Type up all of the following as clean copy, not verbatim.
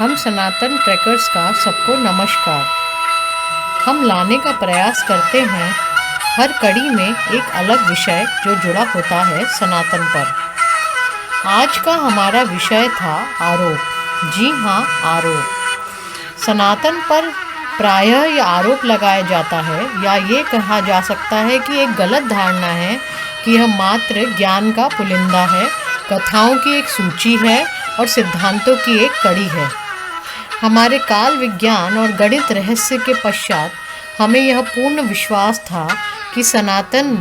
हम सनातन ट्रैकर्स का सबको नमस्कार। हम लाने का प्रयास करते हैं हर कड़ी में एक अलग विषय जो जुड़ा होता है सनातन पर। आज का हमारा विषय था आरोप। जी हाँ, आरोप। सनातन पर प्रायः ये आरोप लगाया जाता है या ये कहा जा सकता है कि एक गलत धारणा है कि यह मात्र ज्ञान का पुलिंदा है, कथाओं की एक सूची है और सिद्धांतों की एक कड़ी है। हमारे काल विज्ञान और गणित रहस्य के पश्चात हमें यह पूर्ण विश्वास था कि सनातन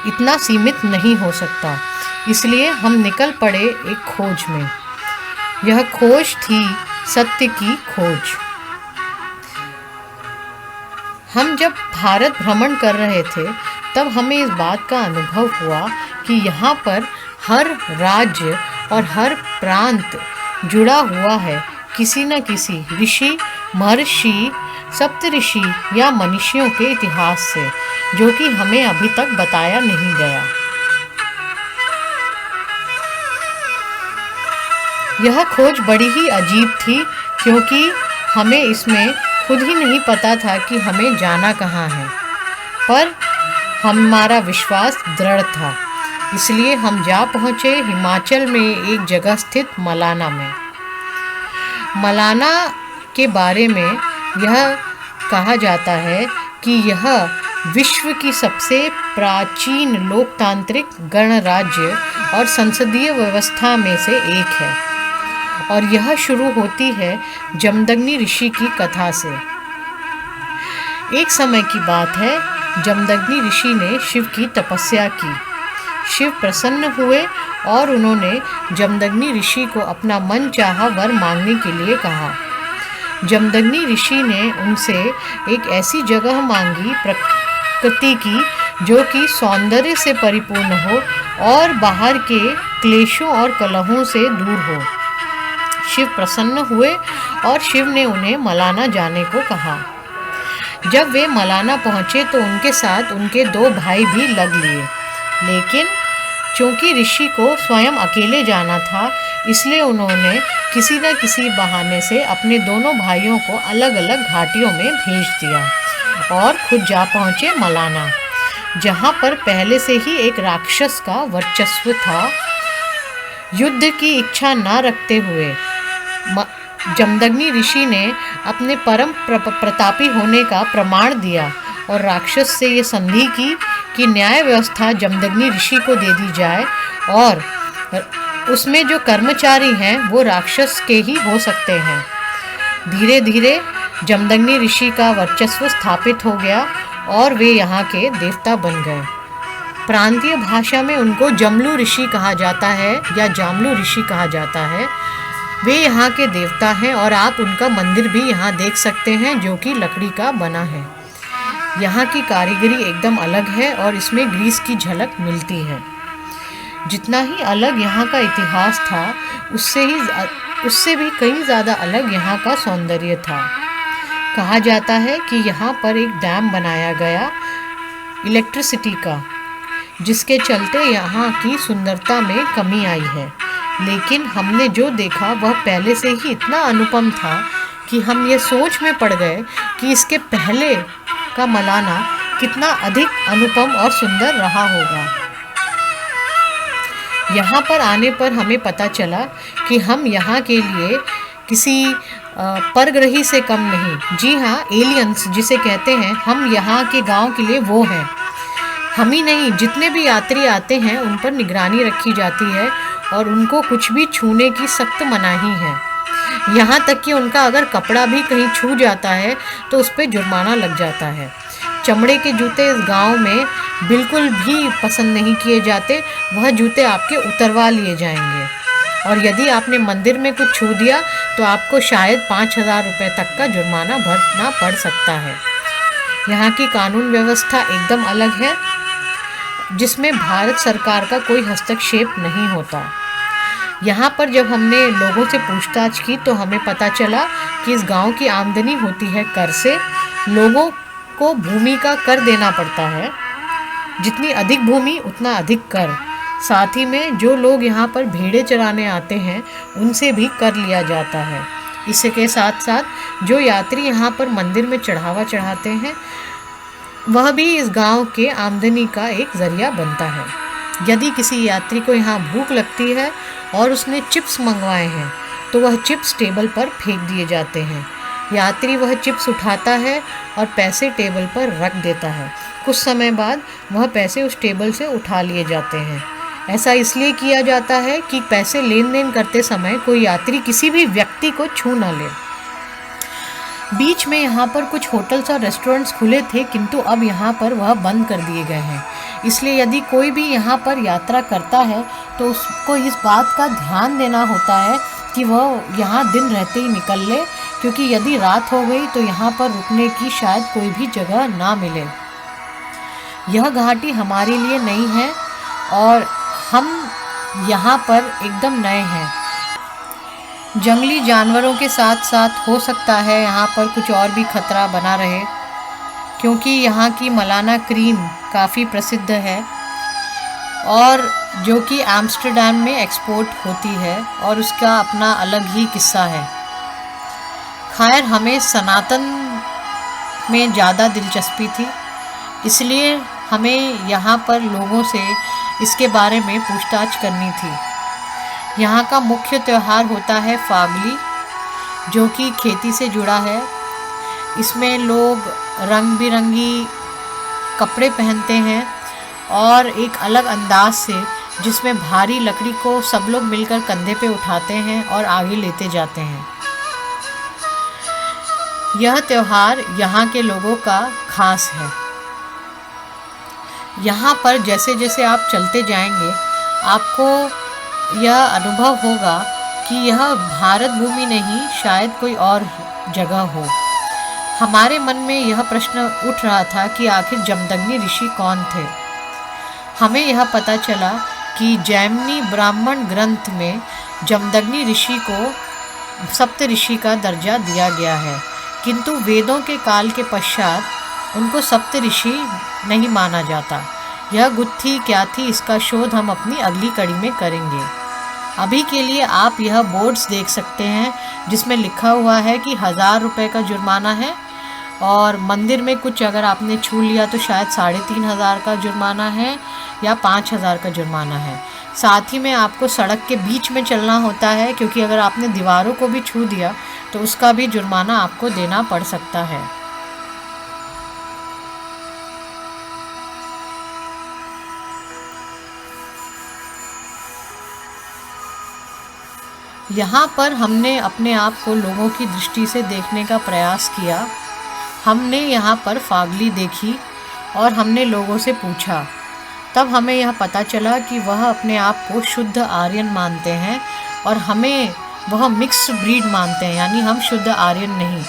इतना सीमित नहीं हो सकता। इसलिए हम निकल पड़े एक खोज में। यह खोज थी सत्य की खोज। हम जब भारत भ्रमण कर रहे थे तब हमें इस बात का अनुभव हुआ कि यहाँ पर हर राज्य और हर प्रांत जुड़ा हुआ है किसी न किसी ऋषि, महर्षि, सप्तऋषि या मनीषियों के इतिहास से, जो कि हमें अभी तक बताया नहीं गया। यह खोज बड़ी ही अजीब थी क्योंकि हमें इसमें खुद ही नहीं पता था कि हमें जाना कहाँ है, पर हमारा विश्वास दृढ़ था। इसलिए हम जा पहुँचे हिमाचल में एक जगह स्थित मलाना में। मलाना के बारे में यह कहा जाता है कि यह विश्व की सबसे प्राचीन लोकतांत्रिक गणराज्य और संसदीय व्यवस्था में से एक है और यह शुरू होती है जमदग्नि ऋषि की कथा से। एक समय की बात है, जमदग्नि ऋषि ने शिव की तपस्या की। शिव प्रसन्न हुए और उन्होंने जमदग्नि ऋषि को अपना मन चाहा वर मांगने के लिए कहा। जमदग्नि ऋषि ने उनसे एक ऐसी जगह मांगी प्रकृति की जो कि सौंदर्य से परिपूर्ण हो और बाहर के क्लेशों और कलहों से दूर हो। शिव प्रसन्न हुए और शिव ने उन्हें मलाना जाने को कहा। जब वे मलाना पहुँचे तो उनके साथ उनके 2 भाई भी लग लिए, लेकिन चूँकि ऋषि को स्वयं अकेले जाना था इसलिए उन्होंने किसी न किसी बहाने से अपने दोनों भाइयों को अलग अलग घाटियों में भेज दिया और खुद जा पहुँचे मलाना, जहाँ पर पहले से ही एक राक्षस का वर्चस्व था। युद्ध की इच्छा न रखते हुए जमदग्नि ऋषि ने अपने परम प्रतापी होने का प्रमाण दिया और राक्षस से ये संधि की कि न्याय व्यवस्था जमदग्नि ऋषि को दे दी जाए और उसमें जो कर्मचारी हैं वो राक्षस के ही हो सकते हैं। धीरे धीरे जमदग्नि ऋषि का वर्चस्व स्थापित हो गया और वे यहाँ के देवता बन गए। प्रांतीय भाषा में उनको जमलू ऋषि कहा जाता है या जामलू ऋषि कहा जाता है। वे यहाँ के देवता हैं और आप उनका मंदिर भी यहाँ देख सकते हैं जो कि लकड़ी का बना है। यहाँ की कारीगरी एकदम अलग है और इसमें ग्रीस की झलक मिलती है। जितना ही अलग यहाँ का इतिहास था उससे भी कहीं ज़्यादा अलग यहाँ का सौंदर्य था। कहा जाता है कि यहाँ पर एक डैम बनाया गया इलेक्ट्रिसिटी का, जिसके चलते यहाँ की सुंदरता में कमी आई है। लेकिन हमने जो देखा वह पहले से ही इतना अनुपम था कि हम ये सोच में पड़ गए कि इसके पहले का मलाना कितना अधिक अनुपम और सुंदर रहा होगा। यहाँ पर आने पर हमें पता चला कि हम यहाँ के लिए किसी परग्रही से कम नहीं, जी हाँ, एलियंस जिसे कहते हैं, हम यहाँ के गांव के लिए वो हैं। हम ही नहीं, जितने भी यात्री आते हैं उन पर निगरानी रखी जाती है और उनको कुछ भी छूने की सख्त मनाही है। यहाँ तक कि उनका अगर कपड़ा भी कहीं छू जाता है तो उस पर जुर्माना लग जाता है। चमड़े के जूते इस गांव में बिल्कुल भी पसंद नहीं किए जाते, वह जूते आपके उतरवा लिए जाएंगे और यदि आपने मंदिर में कुछ छू दिया तो आपको शायद 5,000 रुपये तक का जुर्माना भरना पड़ सकता है। यहाँ की कानून व्यवस्था एकदम अलग है, जिसमें भारत सरकार का कोई हस्तक्षेप नहीं होता। यहाँ पर जब हमने लोगों से पूछताछ की तो हमें पता चला कि इस गांव की आमदनी होती है कर से। लोगों को भूमि का कर देना पड़ता है, जितनी अधिक भूमि उतना अधिक कर। साथ ही में जो लोग यहाँ पर भेड़ें चराने आते हैं उनसे भी कर लिया जाता है। इसके साथ साथ जो यात्री यहाँ पर मंदिर में चढ़ावा चढ़ाते हैं वह भी इस गांव के आमदनी का एक ज़रिया बनता है। यदि किसी यात्री को यहाँ भूख लगती है और उसने चिप्स मंगवाए हैं तो वह चिप्स टेबल पर फेंक दिए जाते हैं। यात्री वह चिप्स उठाता है और पैसे टेबल पर रख देता है। कुछ समय बाद वह पैसे उस टेबल से उठा लिए जाते हैं। ऐसा इसलिए किया जाता है कि पैसे लेन देन करते समय कोई यात्री किसी भी व्यक्ति को छू न ले। बीच में यहाँ पर कुछ होटल्स और रेस्टोरेंट्स खुले थे, किंतु अब यहाँ पर वह बंद कर दिए गए हैं। इसलिए यदि कोई भी यहाँ पर यात्रा करता है तो उसको इस बात का ध्यान देना होता है कि वह यहाँ दिन रहते ही निकल ले, क्योंकि यदि रात हो गई तो यहाँ पर रुकने की शायद कोई भी जगह ना मिले। यह घाटी हमारे लिए नहीं है और हम यहाँ पर एकदम नए हैं। जंगली जानवरों के साथ साथ हो सकता है यहाँ पर कुछ और भी खतरा बना रहे, क्योंकि यहाँ की मलाना क्रीम काफ़ी प्रसिद्ध है और जो कि एम्स्टर्डम में एक्सपोर्ट होती है और उसका अपना अलग ही किस्सा है। खैर, हमें सनातन में ज़्यादा दिलचस्पी थी, इसलिए हमें यहाँ पर लोगों से इसके बारे में पूछताछ करनी थी। यहाँ का मुख्य त्यौहार होता है फागली, जो कि खेती से जुड़ा है। इसमें लोग रंग बिरंगी कपड़े पहनते हैं और एक अलग अंदाज से, जिसमें भारी लकड़ी को सब लोग मिलकर कंधे पे उठाते हैं और आगे लेते जाते हैं। यह त्यौहार यहाँ के लोगों का खास है। यहाँ पर जैसे जैसे आप चलते जाएंगे आपको यह अनुभव होगा कि यह भारत भूमि नहीं, शायद कोई और जगह हो। हमारे मन में यह प्रश्न उठ रहा था कि आखिर जमदग्नि ऋषि कौन थे। हमें यह पता चला कि जैमिनी ब्राह्मण ग्रंथ में जमदग्नि ऋषि को सप्त ऋषि का दर्जा दिया गया है, किंतु वेदों के काल के पश्चात उनको सप्त ऋषि नहीं माना जाता। यह गुत्थी क्या थी, इसका शोध हम अपनी अगली कड़ी में करेंगे। अभी के लिए आप यह बोर्ड्स देख सकते हैं जिसमें लिखा हुआ है कि 1000 रुपये का जुर्माना है और मंदिर में कुछ अगर आपने छू लिया तो शायद 3500 का जुर्माना है या 5000 का जुर्माना है। साथ ही में आपको सड़क के बीच में चलना होता है, क्योंकि अगर आपने दीवारों को भी छू दिया तो उसका भी जुर्माना आपको देना पड़ सकता है। यहाँ पर हमने अपने आप को लोगों की दृष्टि से देखने का प्रयास किया। हमने यहाँ पर फागली देखी और हमने लोगों से पूछा, तब हमें यह पता चला कि वह अपने आप को शुद्ध आर्यन मानते हैं और हमें वह मिक्स्ड ब्रीड मानते हैं, यानी हम शुद्ध आर्यन नहीं।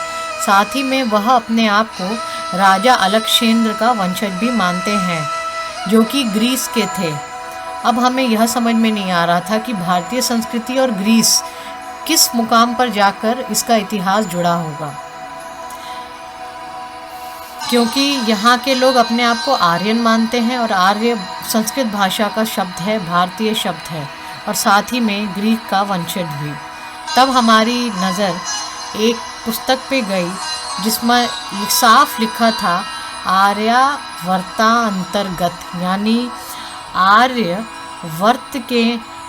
साथ ही में वह अपने आप को राजा अलक्षेंद्र का वंशज भी मानते हैं, जो कि ग्रीस के थे। अब हमें यह समझ में नहीं आ रहा था कि भारतीय संस्कृति और ग्रीस किस मुकाम पर जाकर इसका इतिहास जुड़ा होगा, क्योंकि यहाँ के लोग अपने आप को आर्यन मानते हैं और आर्य संस्कृत भाषा का शब्द है, भारतीय शब्द है, और साथ ही में ग्रीक का वंशज भी। तब हमारी नज़र एक पुस्तक पे गई जिसमें साफ लिखा था आर्यावर्ता अंतर्गत, यानी आर्य वर्त के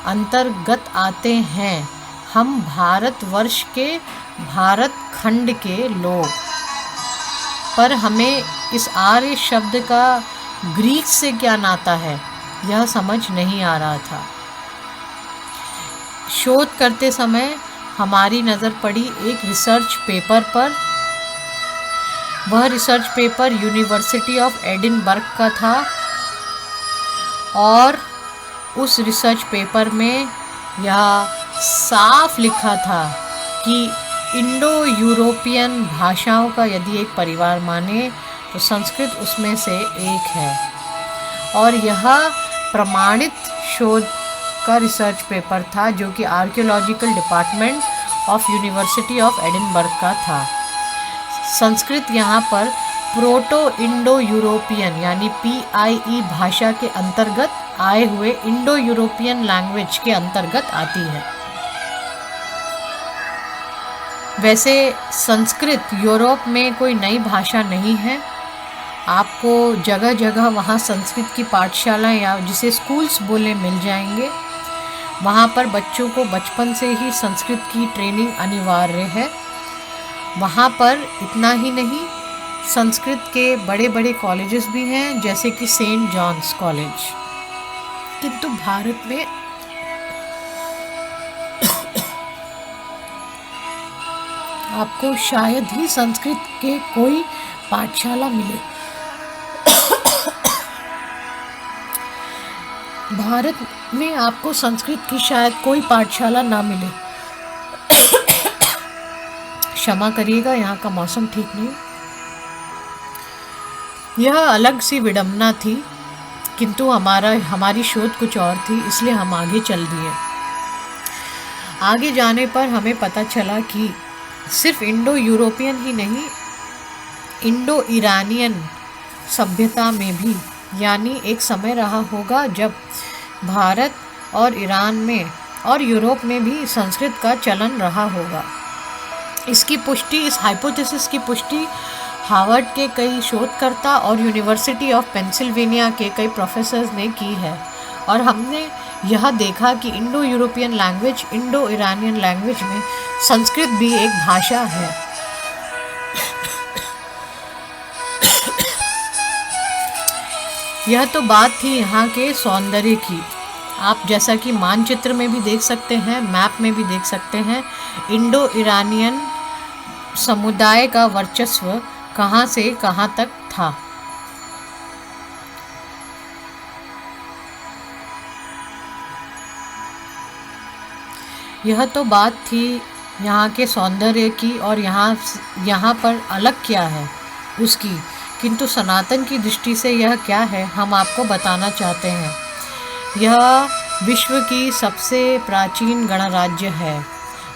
अंतर्गत आते हैं हम, भारतवर्ष के, भारत खंड के लोग। पर हमें इस आर्य शब्द का ग्रीक से क्या नाता है, यह समझ नहीं आ रहा था। शोध करते समय हमारी नज़र पड़ी एक रिसर्च पेपर पर। वह research paper university of Edinburgh का था और उस रिसर्च पेपर में यह साफ लिखा था कि इंडो यूरोपियन भाषाओं का यदि एक परिवार माने तो संस्कृत उसमें से एक है। और यह प्रमाणित शोध का रिसर्च पेपर था, जो कि archaeological department of university of Edinburgh का था। संस्कृत यहाँ पर प्रोटो इंडो यूरोपियन यानी PIE भाषा के अंतर्गत आए हुए इंडो यूरोपियन लैंग्वेज के अंतर्गत आती है। वैसे संस्कृत यूरोप में कोई नई भाषा नहीं है। आपको जगह जगह वहाँ संस्कृत की पाठशाला या जिसे स्कूल्स बोले मिल जाएंगे। वहाँ पर बच्चों को बचपन से ही संस्कृत की ट्रेनिंग अनिवार्य है। वहाँ पर इतना ही नहीं, संस्कृत के बड़े बड़े कॉलेजेस भी हैं, जैसे कि सेंट जॉन्स कॉलेज। किंतु भारत में आपको शायद ही संस्कृत के कोई पाठशाला मिले। भारत में आपको संस्कृत की शायद कोई पाठशाला ना मिले। क्षमा करिएगा, यहाँ का मौसम ठीक नहीं। यह अलग सी विडंबना थी, किंतु हमारी शोध कुछ और थी, इसलिए हम आगे चल दिए। आगे जाने पर हमें पता चला कि सिर्फ इंडो यूरोपियन ही नहीं, इंडो ईरानियन सभ्यता में भी, यानी एक समय रहा होगा जब भारत और ईरान में और यूरोप में भी संस्कृत का चलन रहा होगा। इसकी पुष्टि, इस हाइपोथेसिस की पुष्टि हार्वर्ड के कई शोधकर्ता और यूनिवर्सिटी ऑफ पेंसिल्वेनिया के कई प्रोफेसर्स ने की है। और हमने यह देखा कि Indo European language, Indo Iranian language में संस्कृत भी एक भाषा है। यह तो बात थी यहाँ के सौंदर्य की। आप जैसा कि मानचित्र में भी देख सकते हैं, मैप में भी देख सकते हैं, इंडो ईरानियन समुदाय का वर्चस्व कहाँ से कहाँ तक था। यह तो बात थी यहाँ के सौंदर्य की, और यहाँ पर अलग क्या है उसकी, किंतु सनातन की दृष्टि से यह क्या है हम आपको बताना चाहते हैं। यह विश्व की सबसे प्राचीन गणराज्य है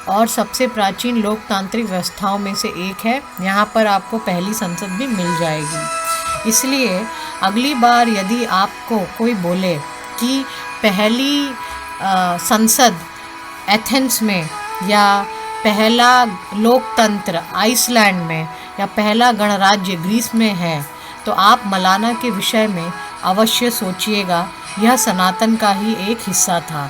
और सबसे प्राचीन लोकतांत्रिक व्यवस्थाओं में से एक है। यहाँ पर आपको पहली संसद भी मिल जाएगी। इसलिए अगली बार यदि आपको कोई बोले कि पहली संसद एथेंस में, या पहला लोकतंत्र आइसलैंड में, या पहला गणराज्य ग्रीस में है, तो आप मलाना के विषय में अवश्य सोचिएगा, यह सनातन का ही एक हिस्सा था।